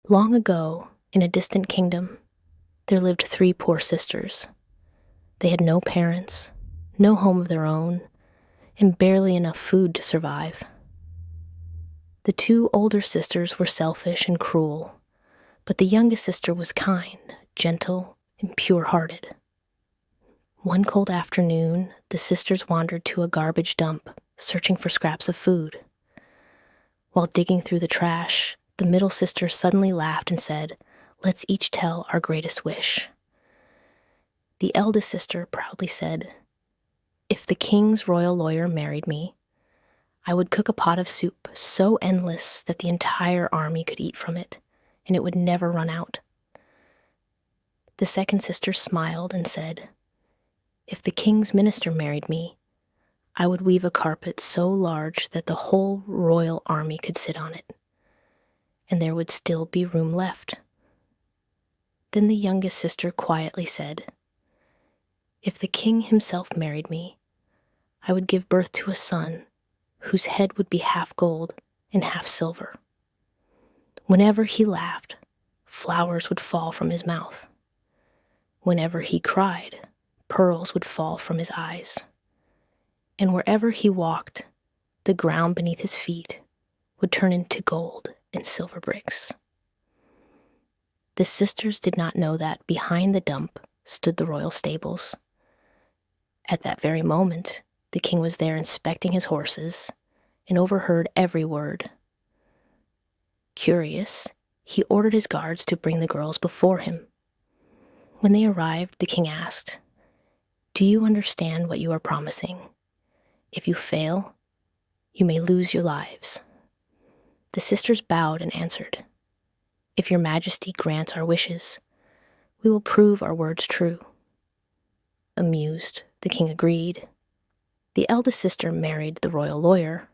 Long ago, in a distant kingdom, there lived 3 poor sisters. They had no parents, no home of their own, and barely enough food to survive. The 2 older sisters were selfish and cruel, but the youngest sister was kind, gentle, and pure-hearted. One cold afternoon, the sisters wandered to a garbage dump, searching for scraps of food. While digging through the trash, the middle sister suddenly laughed and said, "Let's each tell our greatest wish." The eldest sister proudly said, "If the king's royal lawyer married me, I would cook a pot of soup so endless that the entire army could eat from it, and it would never run out." The second sister smiled and said, "If the king's minister married me, I would weave a carpet so large that the whole royal army could sit on it, and there would still be room left." Then the youngest sister quietly said, "If the king himself married me, I would give birth to a son whose head would be half gold and half silver. Whenever he laughed, flowers would fall from his mouth. Whenever he cried, pearls would fall from his eyes. And wherever he walked, the ground beneath his feet would turn into gold and silver bricks." The sisters did not know that behind the dump stood the royal stables. At that very moment, the king was there inspecting his horses and overheard every word. Curious, he ordered his guards to bring the girls before him. When they arrived, the king asked, "Do you understand what you are promising? If you fail, you may lose your lives." The sisters bowed and answered, "If your majesty grants our wishes, we will prove our words true." Amused, the king agreed. The eldest sister married the royal lawyer,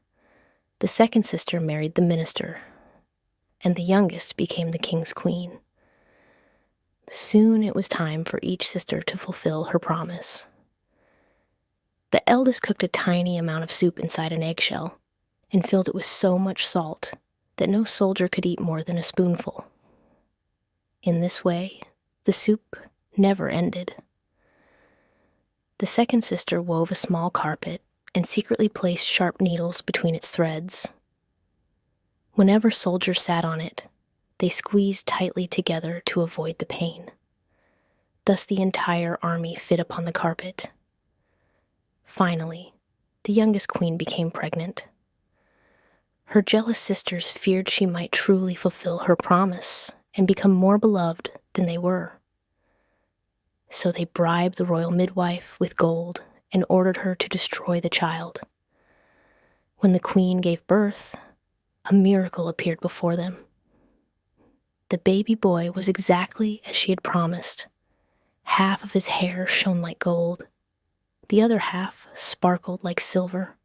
the second sister married the minister, and the youngest became the king's queen. Soon it was time for each sister to fulfill her promise. The eldest cooked a tiny amount of soup inside an eggshell and filled it with so much salt that no soldier could eat more than a spoonful. In this way, the soup never ended. The second sister wove a small carpet and secretly placed sharp needles between its threads. Whenever soldiers sat on it, they squeezed tightly together to avoid the pain. Thus the entire army fit upon the carpet. Finally, the youngest queen became pregnant. Her jealous sisters feared she might truly fulfill her promise and become more beloved than they were. So they bribed the royal midwife with gold and ordered her to destroy the child. When the queen gave birth, a miracle appeared before them. The baby boy was exactly as she had promised. Half of his hair shone like gold. The other half sparkled like silver.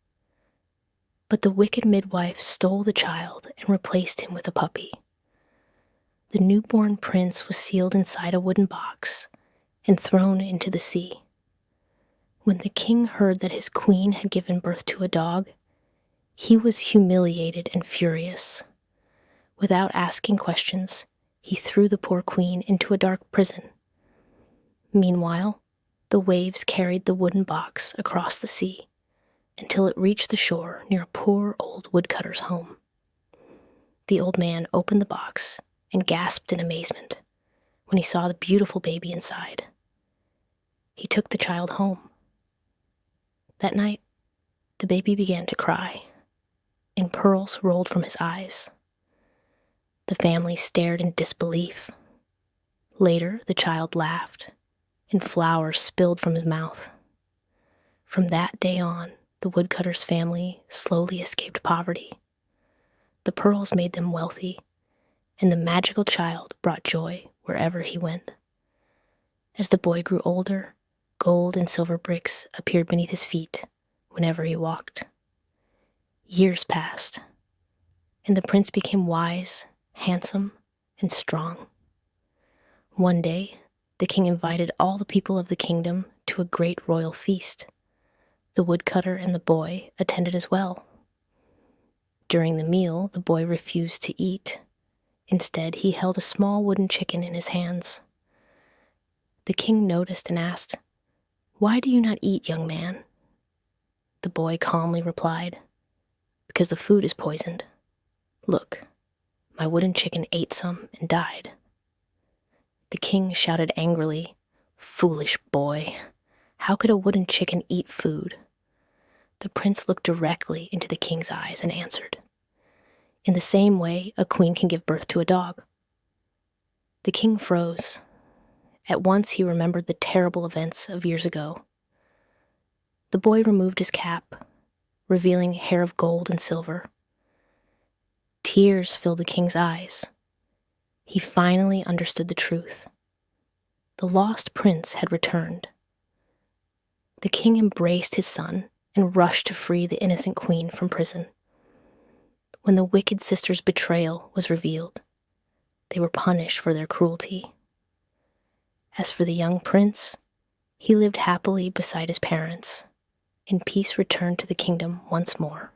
But the wicked midwife stole the child and replaced him with a puppy. The newborn prince was sealed inside a wooden box and thrown into the sea. When the king heard that his queen had given birth to a dog, he was humiliated and furious. Without asking questions, he threw the poor queen into a dark prison. Meanwhile, the waves carried the wooden box across the sea until it reached the shore near a poor old woodcutter's home. The old man opened the box and gasped in amazement when he saw the beautiful baby inside. He took the child home. That night, the baby began to cry, and pearls rolled from his eyes. The family stared in disbelief. Later, the child laughed, and flowers spilled from his mouth. From that day on, the woodcutter's family slowly escaped poverty. The pearls made them wealthy, and the magical child brought joy wherever he went. As the boy grew older, gold and silver bricks appeared beneath his feet whenever he walked. Years passed, and the prince became wise, handsome, and strong. One day, the king invited all the people of the kingdom to a great royal feast. The woodcutter and the boy attended as well. During the meal, the boy refused to eat, Instead, he held a small wooden chicken in his hands. The king noticed and asked, "Why do you not eat, young man?" The boy calmly replied, "Because the food is poisoned. Look, my wooden chicken ate some and died." The king shouted angrily, "Foolish boy, how could a wooden chicken eat food?" The prince looked directly into the king's eyes and answered, "In the same way a queen can give birth to a dog." The king froze. At once he remembered the terrible events of years ago. The boy removed his cap, revealing hair of gold and silver. Tears filled the king's eyes. He finally understood the truth. The lost prince had returned. The king embraced his son and rushed to free the innocent queen from prison. When the wicked sisters' betrayal was revealed, they were punished for their cruelty. As for the young prince, he lived happily beside his parents, and peace returned to the kingdom once more.